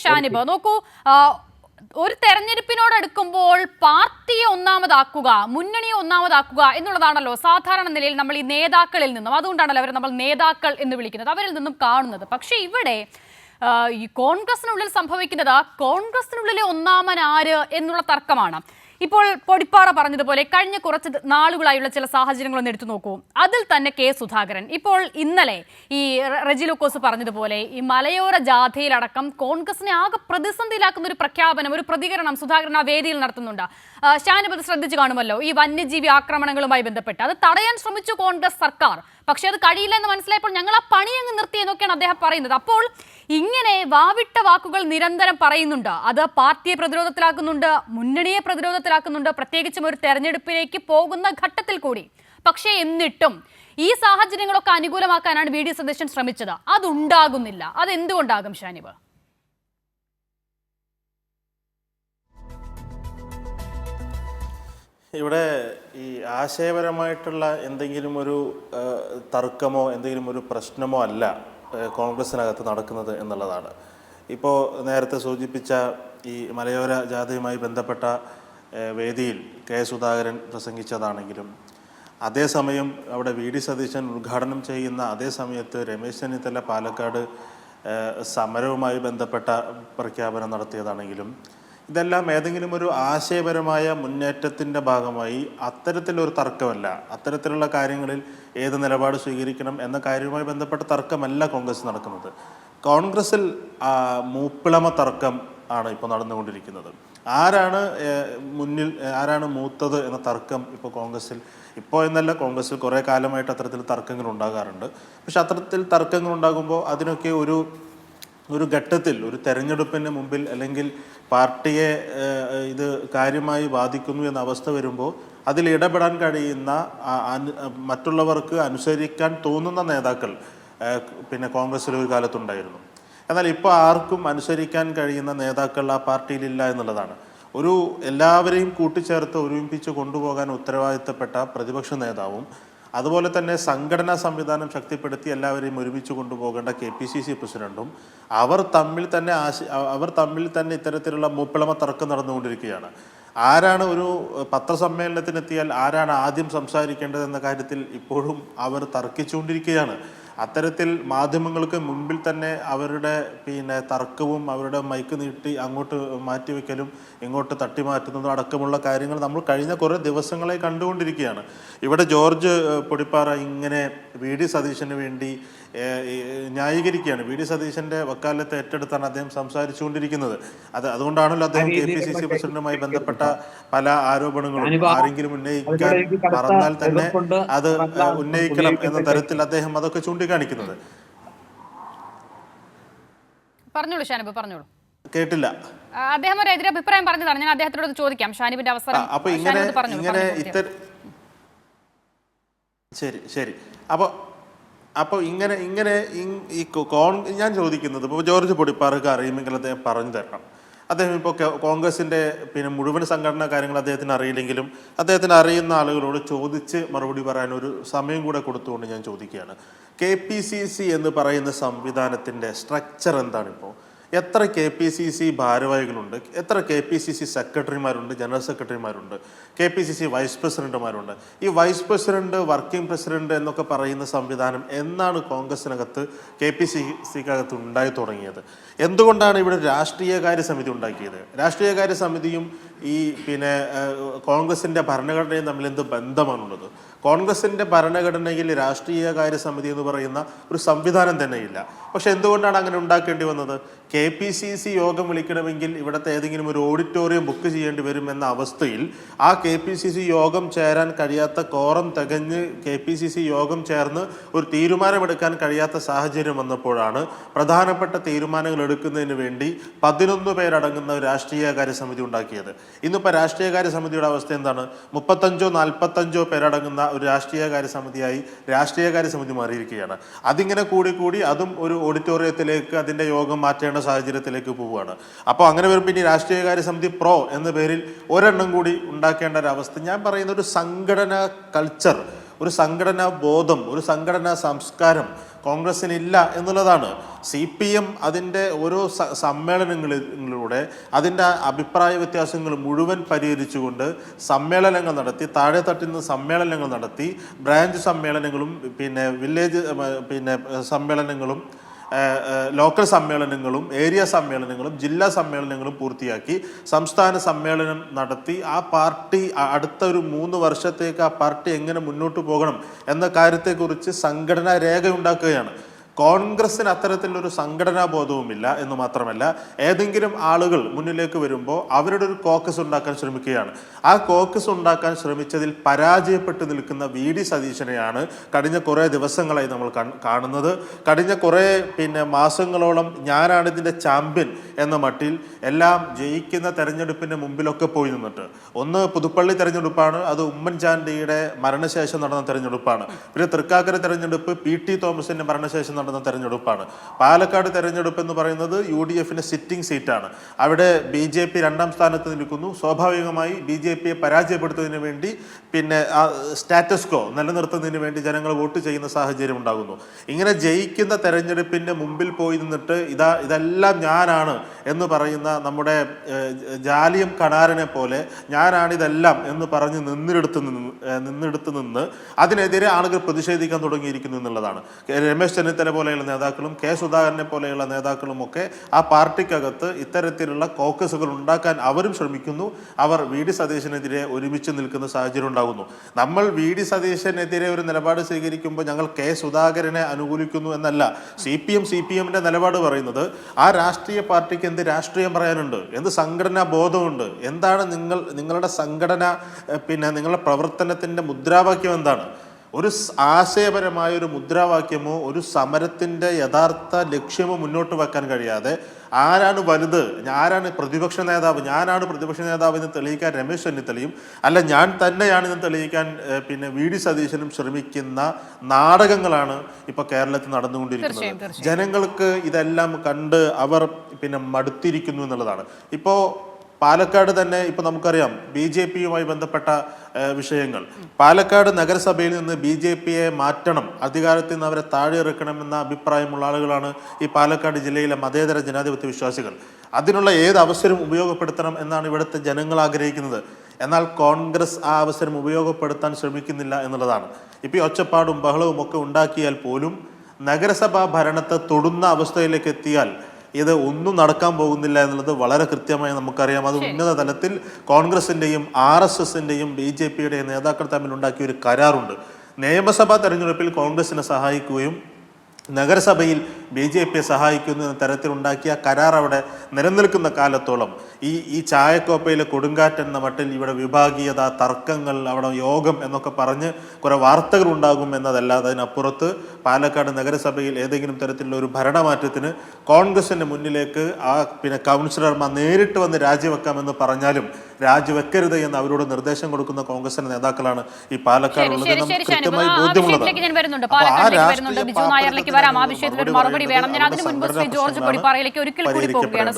ഷാനിബ് നോക്കൂ, ഒരു തെരഞ്ഞെടുപ്പിനോടടുക്കുമ്പോൾ പാർട്ടിയെ ഒന്നാമതാക്കുക, മുന്നണിയെ ഒന്നാമതാക്കുക എന്നുള്ളതാണല്ലോ സാധാരണ നിലയിൽ നമ്മൾ ഈ നേതാക്കളിൽ നിന്നും, അതുകൊണ്ടാണല്ലോ അവർ നമ്മൾ നേതാക്കൾ എന്ന് വിളിക്കുന്നത്, അവരിൽ നിന്നും കാണുന്നത്. പക്ഷെ ഇവിടെ ഈ കോൺഗ്രസിനുള്ളിൽ സംഭവിക്കുന്നത് കോൺഗ്രസിനുള്ളിലെ ഒന്നാമൻ ആര് എന്നുള്ള തർക്കമാണ്. ഇപ്പോൾ പൊടിപ്പാറ പറഞ്ഞതുപോലെ കഴിഞ്ഞ കുറച്ച് നാളുകളായുള്ള ചില സാഹചര്യങ്ങളൊന്നും എടുത്തു നോക്കൂ. അതിൽ തന്നെ കെ സുധാകരൻ, ഇപ്പോൾ ഇന്നലെ ഈ റെജി ലൂക്കോസ് പറഞ്ഞതുപോലെ ഈ മലയോര ജാഥയിലടക്കം കോൺഗ്രസിനെ ആകെ പ്രതിസന്ധിയിലാക്കുന്ന ഒരു പ്രഖ്യാപനം, ഒരു പ്രതികരണം സുധാകരൻ ആ വേദിയിൽ നടത്തുന്നുണ്ട്. ഷാനിബ് ശ്രദ്ധിച്ചു കാണുമല്ലോ, ഈ വന്യജീവി ആക്രമണങ്ങളുമായി ബന്ധപ്പെട്ട് അത് തടയാൻ ശ്രമിച്ചു കോൺഗ്രസ് സർക്കാർ, പക്ഷെ അത് കഴിയില്ല എന്ന് മനസ്സിലായപ്പോൾ ഞങ്ങൾ ആ പണി അങ്ങ് നിർത്തി എന്നൊക്കെയാണ് അദ്ദേഹം പറയുന്നത്. അപ്പോൾ ഇങ്ങനെ വാവിട്ട വാക്കുകൾ നിരന്തരം പറയുന്നുണ്ട്. അത് പാർട്ടിയെ പ്രതിരോധത്തിലാക്കുന്നുണ്ട്, മുന്നണിയെ പ്രതിരോധത്തിലാക്കുന്നുണ്ട്, പ്രത്യേകിച്ചും ഒരു തെരഞ്ഞെടുപ്പിലേക്ക് പോകുന്ന ഘട്ടത്തിൽ കൂടി. പക്ഷേ എന്നിട്ടും ഈ സാഹചര്യങ്ങളൊക്കെ അനുകൂലമാക്കാനാണ് വി ഡി സതീശൻ ശ്രമിച്ചത്. അതുണ്ടാകുന്നില്ല. അതെന്തുകൊണ്ടാകും ഷാനിബ്? ഇവിടെ ഈ ആശയപരമായിട്ടുള്ള എന്തെങ്കിലും ഒരു തർക്കമോ എന്തെങ്കിലും ഒരു പ്രശ്നമോ അല്ല കോൺഗ്രസിനകത്ത് നടക്കുന്നത് എന്നുള്ളതാണ്. ഇപ്പോൾ നേരത്തെ സൂചിപ്പിച്ച ഈ മലയോര ജാഥയുമായി ബന്ധപ്പെട്ട വേദിയിൽ കെ സുധാകരൻ പ്രസംഗിച്ചതാണെങ്കിലും, അതേസമയം അവിടെ വി ഡി സതീശൻ ഉദ്ഘാടനം ചെയ്യുന്ന അതേ സമയത്ത് രമേശ് ചെന്നിത്തല പാലക്കാട് സമരവുമായി ബന്ധപ്പെട്ട പ്രഖ്യാപനം നടത്തിയതാണെങ്കിലും, ഇതെല്ലാം ഏതെങ്കിലും ഒരു ആശയപരമായ മുന്നേറ്റത്തിൻ്റെ ഭാഗമായി അത്തരത്തിലൊരു തർക്കമല്ല. അത്തരത്തിലുള്ള കാര്യങ്ങളിൽ ഏത് നിലപാട് സ്വീകരിക്കണം എന്ന കാര്യവുമായി ബന്ധപ്പെട്ട തർക്കമല്ല കോൺഗ്രസ് നടക്കുന്നത്. കോൺഗ്രസിൽ മൂപ്പിളമ തർക്കം ആണ് ഇപ്പോൾ നടന്നുകൊണ്ടിരിക്കുന്നത്. ആരാണ് മുന്നിൽ, ആരാണ് മൂത്തത് എന്ന തർക്കം ഇപ്പോൾ കോൺഗ്രസിൽ, ഇപ്പോൾ എന്നല്ല കോൺഗ്രസിൽ കുറേ കാലമായിട്ട് അത്തരത്തിൽ തർക്കങ്ങൾ ഉണ്ടാകാറുണ്ട്. പക്ഷെ അത്തരത്തിൽ തർക്കങ്ങൾ ഉണ്ടാകുമ്പോൾ അതിനൊക്കെ ഒരു ഘട്ടത്തിൽ, ഒരു തെരഞ്ഞെടുപ്പിന് മുമ്പിൽ അല്ലെങ്കിൽ പാർട്ടിയെ ഇത് കാര്യമായി ബാധിക്കുന്നു എന്ന അവസ്ഥ വരുമ്പോൾ അതിൽ ഇടപെടാൻ കഴിയുന്ന, മറ്റുള്ളവർക്ക് അനുസരിക്കാൻ തോന്നുന്ന നേതാക്കൾ പിന്നെ കോൺഗ്രസ്സിൽ ഒരു കാലത്തുണ്ടായിരുന്നു. എന്നാൽ ഇപ്പോൾ ആർക്കും അനുസരിക്കാൻ കഴിയുന്ന നേതാക്കൾ ആ പാർട്ടിയിലില്ല എന്നുള്ളതാണ്. ഒരു എല്ലാവരെയും കൂട്ടിച്ചേർത്ത് ഒരുമിപ്പിച്ച് കൊണ്ടുപോകാൻ ഉത്തരവാദിത്തപ്പെട്ട പ്രതിപക്ഷ നേതാവും അതുപോലെ തന്നെ സംഘടനാ സംവിധാനം ശക്തിപ്പെടുത്തി എല്ലാവരെയും ഒരുമിച്ച് കൊണ്ടുപോകേണ്ട KPCC പ്രസിഡന്റും അവർ തമ്മിൽ തന്നെ ഇത്തരത്തിലുള്ള മൂപ്പിളമ തർക്കം നടന്നുകൊണ്ടിരിക്കുകയാണ്. ആരാണ് ഒരു പത്രസമ്മേളനത്തിനെത്തിയാൽ ആരാണ് ആദ്യം സംസാരിക്കേണ്ടതെന്ന കാര്യത്തിൽ ഇപ്പോഴും അവർ തർക്കിച്ചുകൊണ്ടിരിക്കുകയാണ്. അത്തരത്തിൽ മാധ്യമങ്ങൾക്ക് മുൻപിൽ തന്നെ അവരുടെ തർക്കവും അവരുടെ മൈക്ക് നീട്ടി അങ്ങോട്ട് മാറ്റിവെക്കലും ഇങ്ങോട്ട് തട്ടിമാറ്റുന്നതും അടക്കമുള്ള കാര്യങ്ങൾ നമ്മൾ കഴിഞ്ഞ കുറേ ദിവസങ്ങളായി കണ്ടുകൊണ്ടിരിക്കുകയാണ്. ഇവിടെ ജോർജ് പൊടിപ്പാറ ഇങ്ങനെ വി ഡി സതീശന് വേണ്ടി ന്യായീകരിക്കുകയാണ്. വി ഡി സതീശന്റെ വക്കാലത്ത് ഏറ്റെടുത്താണ് അദ്ദേഹം സംസാരിച്ചുകൊണ്ടിരിക്കുന്നത്. അതുകൊണ്ടാണല്ലോ അദ്ദേഹം KPCC പ്രസിഡന്റുമായി ബന്ധപ്പെട്ട പല ആരോപണങ്ങളും ആരെങ്കിലും ഉന്നയിക്കാൻ പറഞ്ഞാൽ തന്നെ അത് ഉന്നയിക്കണം എന്ന തരത്തിൽ അദ്ദേഹം അതൊക്കെ ചൂണ്ടിക്കാണിക്കുന്നത്. പറഞ്ഞോളൂ ഷാനിബ്, പറഞ്ഞോളൂ. കേട്ടില്ല. അദ്ദേഹം ഒരു എതിരഭിപ്രായം പറഞ്ഞതാണ്, ഞാൻ അദ്ദേഹത്തോട് ചോദിക്കാം. ഷാനിബിന്റെ അവസരം. അപ്പൊ ഇങ്ങനെ ശരി. അപ്പോൾ ഇങ്ങനെ ഞാൻ ചോദിക്കുന്നത്, ഇപ്പോൾ ജോർജ് പൊടിപ്പാറക്ക് അറിയുമെങ്കിൽ അദ്ദേഹം പറഞ്ഞു തരണം. അദ്ദേഹം ഇപ്പോൾ കോൺഗ്രസിൻ്റെ മുഴുവൻ സംഘടനാ കാര്യങ്ങൾ അദ്ദേഹത്തിന് അറിയില്ലെങ്കിലും അദ്ദേഹത്തിന് അറിയുന്ന ആളുകളോട് ചോദിച്ച് മറുപടി പറയാൻ ഒരു സമയം കൂടെ കൊടുത്തുകൊണ്ട് ഞാൻ ചോദിക്കുകയാണ്. KPCC എന്ന് പറയുന്ന സംവിധാനത്തിൻ്റെ സ്ട്രക്ചർ എന്താണിപ്പോൾ? എത്ര KPCC ഭാരവാഹികളുണ്ട്? എത്ര KPCC സെക്രട്ടറിമാരുണ്ട്, ജനറൽ സെക്രട്ടറിമാരുണ്ട്, KPCC വൈസ് പ്രസിഡന്റുമാരുണ്ട്? ഈ വൈസ് പ്രസിഡന്റ്, വർക്കിംഗ് പ്രസിഡന്റ് എന്നൊക്കെ പറയുന്ന സംവിധാനം എന്നാണ് കോൺഗ്രസിനകത്ത് KPCCക്കകത്ത് ഉണ്ടായി തുടങ്ങിയത്? എന്തുകൊണ്ടാണ് ഇവിടെ രാഷ്ട്രീയകാര്യ സമിതി ഉണ്ടാക്കിയത്? രാഷ്ട്രീയകാര്യ സമിതിയും ഈ കോൺഗ്രസിൻ്റെ ഭരണഘടനയും തമ്മിൽ എന്ത് ബന്ധമാണുള്ളത്? കോൺഗ്രസിൻ്റെ ഭരണഘടനയിൽ രാഷ്ട്രീയകാര്യ സമിതി എന്ന് പറയുന്ന ഒരു സംവിധാനം തന്നെയില്ല. പക്ഷെ എന്തുകൊണ്ടാണ് അങ്ങനെ ഉണ്ടാക്കേണ്ടി വന്നത്? KPCC യോഗം വിളിക്കണമെങ്കിൽ ഇവിടുത്തെ ഏതെങ്കിലും ഒരു ഓഡിറ്റോറിയം ബുക്ക് ചെയ്യേണ്ടി വരുമെന്ന അവസ്ഥയിൽ ആ KPCC യോഗം ചേരാൻ കഴിയാത്ത, കോറം തികഞ്ഞ് KPCC യോഗം ചേർന്ന് ഒരു തീരുമാനമെടുക്കാൻ കഴിയാത്ത സാഹചര്യം വന്നപ്പോഴാണ് പ്രധാനപ്പെട്ട തീരുമാനങ്ങൾ എടുക്കുന്നതിന് വേണ്ടി 11 പേരടങ്ങുന്ന ഒരു രാഷ്ട്രീയകാര്യ സമിതി ഉണ്ടാക്കിയത്. ഇന്നിപ്പോൾ രാഷ്ട്രീയകാര്യ സമിതിയുടെ അവസ്ഥ എന്താണ്? 35-45 പേരടങ്ങുന്ന ഒരു രാഷ്ട്രീയകാര്യ സമിതിയായി രാഷ്ട്രീയകാര്യ സമിതി മാറിയിരിക്കുകയാണ്. അതിങ്ങനെ കൂടി അതും ഒരു ഓഡിറ്റോറിയത്തിലേക്ക് അതിൻ്റെ യോഗം മാറ്റേണ്ട സാഹചര്യത്തിലേക്ക് പോവുകയാണ്. അപ്പോൾ അങ്ങനെ വരുമ്പോൾ ഇനി രാഷ്ട്രീയകാര്യ സമിതി പ്രോ എന്ന പേരിൽ ഒരെണ്ണം കൂടി ഉണ്ടാക്കേണ്ട ഒരവസ്ഥ. ഞാൻ പറയുന്ന ഒരു സംഘടനാ കൾച്ചർ, ഒരു സംഘടനാ ബോധം, ഒരു സംഘടനാ സംസ്കാരം കോൺഗ്രസ്സിനില്ല എന്നുള്ളതാണ്. CPM അതിൻ്റെ ഓരോ സമ്മേളനങ്ങളിലൂടെ അതിൻ്റെ അഭിപ്രായ വ്യത്യാസങ്ങൾ മുഴുവൻ പരിഹരിച്ചുകൊണ്ട് സമ്മേളനങ്ങൾ നടത്തി, താഴെ തട്ടിൽ നിന്ന് സമ്മേളനങ്ങൾ നടത്തി, ബ്രാഞ്ച് സമ്മേളനങ്ങളും പിന്നെ വില്ലേജ് പിന്നെ സമ്മേളനങ്ങളും ലോക്കൽ സമ്മേളനങ്ങളും ഏരിയ സമ്മേളനങ്ങളും ജില്ലാ സമ്മേളനങ്ങളും പൂർത്തിയാക്കി സംസ്ഥാന സമ്മേളനം നടത്തി ആ പാർട്ടി അടുത്ത ഒരു 3 വർഷത്തേക്ക് ആ പാർട്ടി എങ്ങനെ മുന്നോട്ട് പോകണം എന്ന കാര്യത്തെക്കുറിച്ച് സംഘടനാ രേഖ ഉണ്ടാക്കുകയാണ്. കോൺഗ്രസ്സിന് അത്തരത്തിലൊരു സംഘടനാ ബോധവുമില്ല എന്ന് മാത്രമല്ല, ഏതെങ്കിലും ആളുകൾ മുന്നിലേക്ക് വരുമ്പോൾ അവരുടെ ഒരു കോക്കസ് ഉണ്ടാക്കാൻ ശ്രമിക്കുകയാണ്. ആ കോക്കസ് ഉണ്ടാക്കാൻ ശ്രമിച്ചതിൽ പരാജയപ്പെട്ട് നിൽക്കുന്ന VD സതീശനെയാണ് കഴിഞ്ഞ കുറേ ദിവസങ്ങളായി നമ്മൾ കാണുന്നത്. കഴിഞ്ഞ കുറേ മാസങ്ങളോളം ഞാനാണ് ഇതിൻ്റെ ചാമ്പ്യൻ എന്ന മട്ടിൽ എല്ലാം ജയിക്കുന്ന തെരഞ്ഞെടുപ്പിൻ്റെ മുമ്പിലൊക്കെ പോയി നിന്നിട്ട്, ഒന്ന് പുതുപ്പള്ളി തെരഞ്ഞെടുപ്പാണ്, അത് ഉമ്മൻചാണ്ടിയുടെ മരണശേഷം നടന്ന തെരഞ്ഞെടുപ്പാണ്. പിന്നെ തൃക്കാക്കര തെരഞ്ഞെടുപ്പ് PT തോമസിൻ്റെ മരണശേഷം നടന്ന തെരഞ്ഞെടുപ്പാണ്. പാലക്കാട് തെരഞ്ഞെടുപ്പ് എന്ന് പറയുന്നത് UDFിന്റെ സിറ്റിംഗ് സീറ്റാണ്. അവിടെ BJP 2ാം സ്ഥാനത്ത് നിൽക്കുന്നു. സ്വാഭാവികമായി BJPയെ പരാജയപ്പെടുത്തുന്നതിന് വേണ്ടി ആ സ്റ്റാറ്റസ് കോ നിലനിർത്തുന്നതിന് വേണ്ടി ജനങ്ങൾ വോട്ട് ചെയ്യുന്ന സാഹചര്യം ഉണ്ടാകുന്നു. ഇങ്ങനെ ജയിക്കുന്ന തെരഞ്ഞെടുപ്പിന്റെ മുമ്പിൽ പോയി നിന്നിട്ട് ഇതെല്ലാം ഞാനാണ് എന്ന് പറയുന്ന നമ്മുടെ ജാലിയം കണാരനെ പോലെ ഞാനാണ് ഇതെല്ലാം എന്ന് പറഞ്ഞ് നിന്നെടുത്ത് നിന്ന് അതിനെതിരെ ആളുകൾ പ്രതിഷേധിക്കാൻ തുടങ്ങിയിരിക്കുന്നു എന്നുള്ളതാണ്. രമേശ് ചെന്നിത്തല പോലെയുള്ള നേതാക്കളും K. സുധാകരനെ പോലെയുള്ള നേതാക്കളും ഒക്കെ ആ പാർട്ടിക്കകത്ത് ഇത്തരത്തിലുള്ള കോക്കസുകൾ ഉണ്ടാക്കാൻ അവരും ശ്രമിക്കുന്നു. അവർ VD സതീശനെതിരെ ഒരുമിച്ച് നിൽക്കുന്ന സാഹചര്യം ഉണ്ടാകുന്നു. നമ്മൾ VD സതീശനെതിരെ ഒരു നിലപാട് സ്വീകരിക്കുമ്പോൾ ഞങ്ങൾ K. സുധാകരനെ അനുകൂലിക്കുന്നു എന്നല്ല. CPMന്റെ നിലപാട് പറയുന്നത് ആ രാഷ്ട്രീയ പാർട്ടിക്ക് എന്ത് രാഷ്ട്രീയം പറയാനുണ്ട്, എന്ത് സംഘടനാ ബോധമുണ്ട്, എന്താണ് നിങ്ങളുടെ സംഘടന, നിങ്ങളുടെ പ്രവർത്തനത്തിൻ്റെ മുദ്രാവാക്യം എന്താണ്? ഒരു ആശയപരമായ ഒരു മുദ്രാവാക്യമോ ഒരു സമരത്തിൻ്റെ യഥാർത്ഥ ലക്ഷ്യമോ മുന്നോട്ട് വെക്കാൻ കഴിയാതെ ആരാണ് വലുത്, ആരാണ് പ്രതിപക്ഷ നേതാവ് എന്ന് തെളിയിക്കാൻ രമേശ് ചെന്നിത്തലയും അല്ല ഞാൻ തന്നെയാണ് എന്ന് തെളിയിക്കാൻ VD സതീശനും ശ്രമിക്കുന്ന നാടകങ്ങളാണ് ഇപ്പോൾ കേരളത്തിൽ നടന്നുകൊണ്ടിരിക്കുന്നത്. ജനങ്ങൾക്ക് ഇതെല്ലാം കണ്ട് അവർ മടുത്തിരിക്കുന്നു എന്നുള്ളതാണ്. ഇപ്പോൾ പാലക്കാട് തന്നെ ഇപ്പോൾ നമുക്കറിയാം BJPയുമായി ബന്ധപ്പെട്ട വിഷയങ്ങൾ. പാലക്കാട് നഗരസഭയിൽ നിന്ന് BJPയെ മാറ്റണം, അധികാരത്തിൽ നിന്ന് അവരെ താഴെ ഇറക്കണമെന്ന അഭിപ്രായമുള്ള ആളുകളാണ് ഈ പാലക്കാട് ജില്ലയിലെ മതേതര ജനാധിപത്യ വിശ്വാസികൾ. അതിനുള്ള ഏത് അവസരം ഉപയോഗപ്പെടുത്തണം എന്നാണ് ഇവിടുത്തെ ജനങ്ങൾ ആഗ്രഹിക്കുന്നത്. എന്നാൽ കോൺഗ്രസ് ആ അവസരം ഉപയോഗപ്പെടുത്താൻ ശ്രമിക്കുന്നില്ല എന്നുള്ളതാണ്. ഇപ്പോൾ ഒച്ചപ്പാടും ബഹളവും ഒക്കെ ഉണ്ടാക്കിയാൽ പോലും നഗരസഭാ ഭരണത്തെ തൊടുന്ന അവസ്ഥയിലേക്ക് എത്തിയാൽ ഇത് ഒന്നും നടക്കാൻ പോകുന്നില്ല എന്നുള്ളത് വളരെ കൃത്യമായി നമുക്കറിയാം. അത് ഉന്നത തലത്തിൽ കോൺഗ്രസിൻ്റെയും RSSൻ്റെയും BJPയുടെയും നേതാക്കൾ തമ്മിൽ ഉണ്ടാക്കിയ ഒരു കരാറുണ്ട്. നിയമസഭാ തെരഞ്ഞെടുപ്പിൽ കോൺഗ്രസിനെ സഹായിക്കുകയും നഗരസഭയിൽ BJPയെ സഹായിക്കുന്ന തരത്തിലുണ്ടാക്കിയ കരാർ അവിടെ നിലനിൽക്കുന്ന കാലത്തോളം ഈ ചായക്കോപ്പയിലെ കൊടുങ്കാറ്റ് എന്ന മട്ടിൽ ഇവിടെ വിഭാഗീയത, തർക്കങ്ങൾ, അവിടെ യോഗം എന്നൊക്കെ പറഞ്ഞ് കുറേ വാർത്തകൾ ഉണ്ടാകും എന്നതല്ലാതെ അതിനപ്പുറത്ത് പാലക്കാട് നഗരസഭയിൽ ഏതെങ്കിലും തരത്തിലുള്ള ഒരു ഭരണമാറ്റത്തിന് കോൺഗ്രസിൻ്റെ മുന്നിലേക്ക് കൗൺസിലർമാർ നേരിട്ട് വന്ന് രാജിവെക്കാമെന്ന് പറഞ്ഞാലും രാജിവെക്കരുത് എന്ന് അവരോട് നിർദ്ദേശം കൊടുക്കുന്ന കോൺഗ്രസിന്റെ നേതാക്കളാണ് ഈ പാലക്കാടുള്ളത്. നമുക്ക് കൃത്യമായി ബോധ്യമുള്ളതാണ്. മറുപടി വേണം. ഞാൻ അതിനു മുൻപ് ശ്രീ ജോർജ് കൊടിപ്പാറയിലേക്ക് ഒരിക്കൽ കൂടി പോവുകയാണ്.